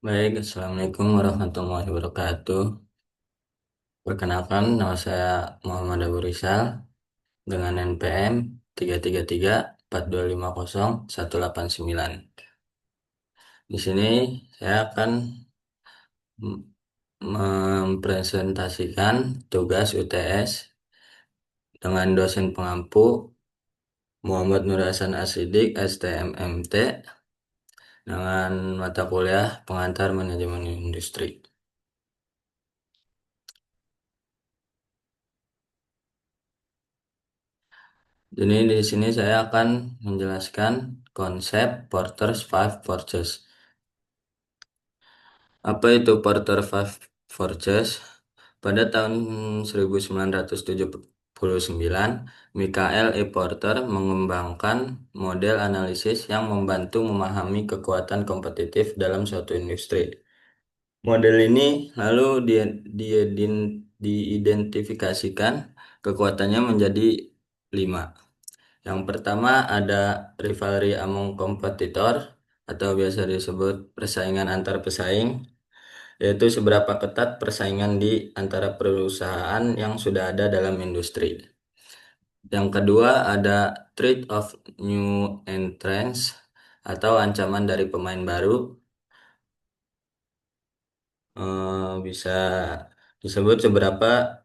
Baik, Assalamualaikum warahmatullahi wabarakatuh. Perkenalkan, nama saya Muhammad Abu Rizal dengan NPM 333 4250 189. Di sini saya akan m- mempresentasikan tugas UTS dengan dosen pengampu Muhammad Nur Hasan Asidik, STMMT, dengan mata kuliah pengantar manajemen industri. Jadi di sini saya akan menjelaskan konsep Porter's Five Forces. Apa itu Porter Five Forces? Pada tahun 1979, Michael E. Porter mengembangkan model analisis yang membantu memahami kekuatan kompetitif dalam suatu industri. Model ini lalu diidentifikasikan kekuatannya menjadi 5. Yang pertama ada rivalry among kompetitor atau biasa disebut persaingan antar pesaing, yaitu seberapa ketat persaingan di antara perusahaan yang sudah ada dalam industri. Yang kedua ada threat of new entrants atau ancaman dari pemain baru. Bisa disebut seberapa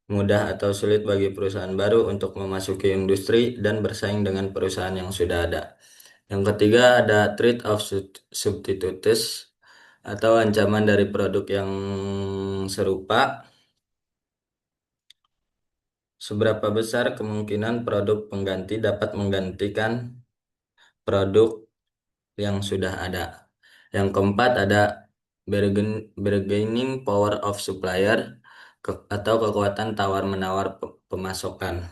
mudah atau sulit bagi perusahaan baru untuk memasuki industri dan bersaing dengan perusahaan yang sudah ada. Yang ketiga ada threat of substitutes atau ancaman dari produk yang serupa. Seberapa besar kemungkinan produk pengganti dapat menggantikan produk yang sudah ada. Yang keempat ada bargaining power of supplier atau kekuatan tawar-menawar pemasokan,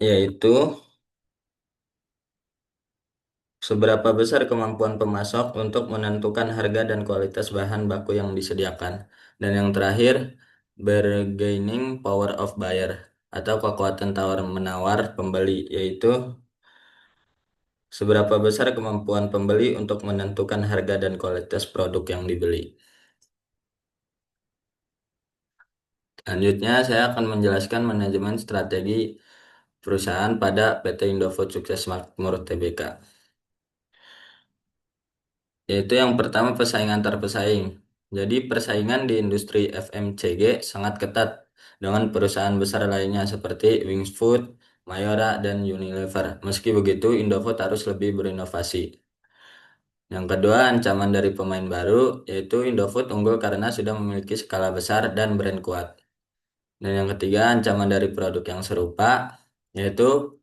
yaitu seberapa besar kemampuan pemasok untuk menentukan harga dan kualitas bahan baku yang disediakan. Dan yang terakhir, bargaining power of buyer atau kekuatan tawar-menawar pembeli, yaitu seberapa besar kemampuan pembeli untuk menentukan harga dan kualitas produk yang dibeli. Selanjutnya, saya akan menjelaskan manajemen strategi perusahaan pada PT Indofood Sukses Makmur Tbk. Yaitu yang pertama persaingan antar pesaing. Jadi persaingan di industri FMCG sangat ketat dengan perusahaan besar lainnya seperti Wings Food, Mayora, dan Unilever. Meski begitu, Indofood harus lebih berinovasi. Yang kedua, ancaman dari pemain baru, yaitu Indofood unggul karena sudah memiliki skala besar dan brand kuat. Dan yang ketiga, ancaman dari produk yang serupa, yaitu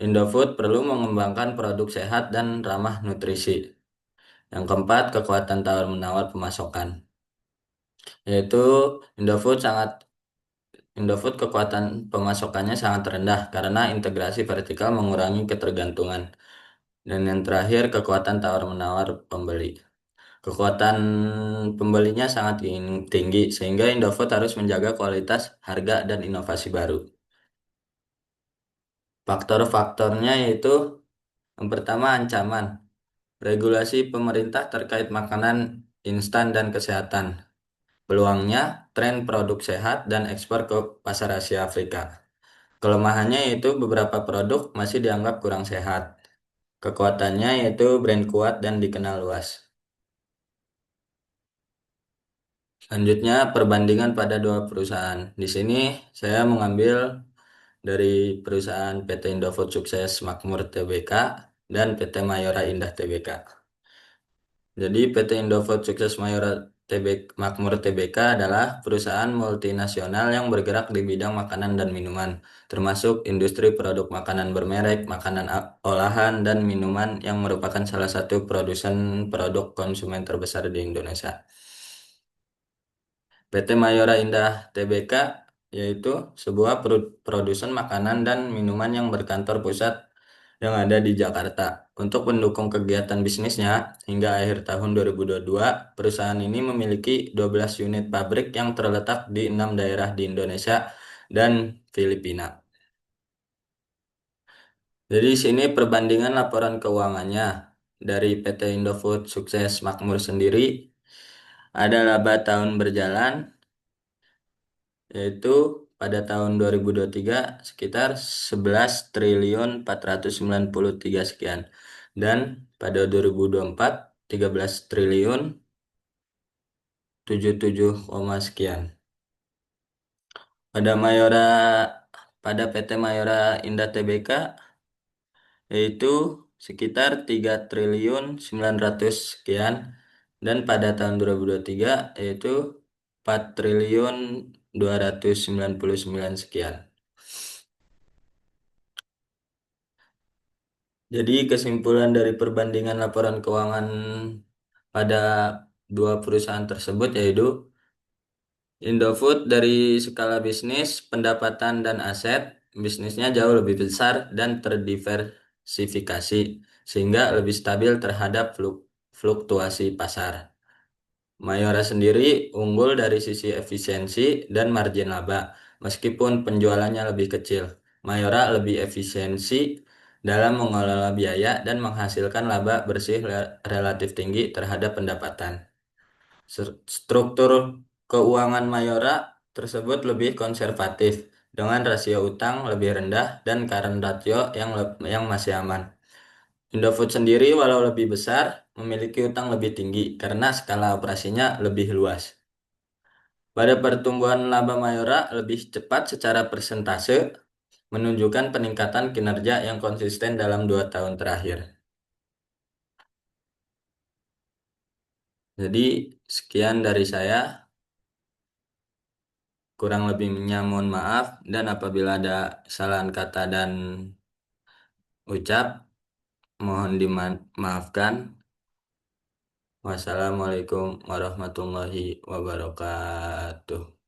Indofood perlu mengembangkan produk sehat dan ramah nutrisi. Yang keempat, kekuatan tawar-menawar pemasokan, yaitu Indofood sangat Indofood kekuatan pemasokannya sangat rendah karena integrasi vertikal mengurangi ketergantungan. Dan yang terakhir, kekuatan tawar-menawar pembeli. Kekuatan pembelinya sangat tinggi sehingga Indofood harus menjaga kualitas, harga, dan inovasi baru. Faktor-faktornya yaitu yang pertama ancaman, regulasi pemerintah terkait makanan instan dan kesehatan. Peluangnya, tren produk sehat dan ekspor ke pasar Asia Afrika. Kelemahannya yaitu beberapa produk masih dianggap kurang sehat. Kekuatannya yaitu brand kuat dan dikenal luas. Selanjutnya, perbandingan pada dua perusahaan. Di sini saya mengambil dari perusahaan PT Indofood Sukses Makmur Tbk dan PT Mayora Indah Tbk. Jadi PT Indofood Sukses Mayora Makmur Tbk adalah perusahaan multinasional yang bergerak di bidang makanan dan minuman, termasuk industri produk makanan bermerek, makanan olahan, dan minuman yang merupakan salah satu produsen produk konsumen terbesar di Indonesia. PT Mayora Indah Tbk yaitu sebuah produsen makanan dan minuman yang berkantor pusat yang ada di Jakarta. Untuk mendukung kegiatan bisnisnya, hingga akhir tahun 2022, perusahaan ini memiliki 12 unit pabrik yang terletak di 6 daerah di Indonesia dan Filipina. Jadi di sini perbandingan laporan keuangannya. dari PT Indofood sukses makmur sendiri, ada laba tahun berjalan, yaitu pada tahun 2023 sekitar 11.493 sekian. Dan pada 2024 13 triliun 77, sekian. Pada Mayora pada PT Mayora Indah Tbk yaitu sekitar 3.900 sekian, dan pada tahun 2023 yaitu 4.299 sekian. Jadi kesimpulan dari perbandingan laporan keuangan pada dua perusahaan tersebut yaitu Indofood dari skala bisnis, pendapatan dan aset, bisnisnya jauh lebih besar dan terdiversifikasi sehingga lebih stabil terhadap fluktuasi pasar. Mayora sendiri unggul dari sisi efisiensi dan margin laba, meskipun penjualannya lebih kecil. Mayora lebih efisiensi dalam mengelola biaya dan menghasilkan laba bersih relatif tinggi terhadap pendapatan. Struktur keuangan Mayora tersebut lebih konservatif, dengan rasio utang lebih rendah dan current ratio yang masih aman. Indofood sendiri walau lebih besar, memiliki utang lebih tinggi karena skala operasinya lebih luas. Pada pertumbuhan laba Mayora lebih cepat secara persentase, menunjukkan peningkatan kinerja yang konsisten dalam 2 tahun terakhir. Jadi, sekian dari saya. Kurang lebihnya mohon maaf, dan apabila ada kesalahan kata dan ucap, mohon dimaafkan. Wassalamualaikum warahmatullahi wabarakatuh.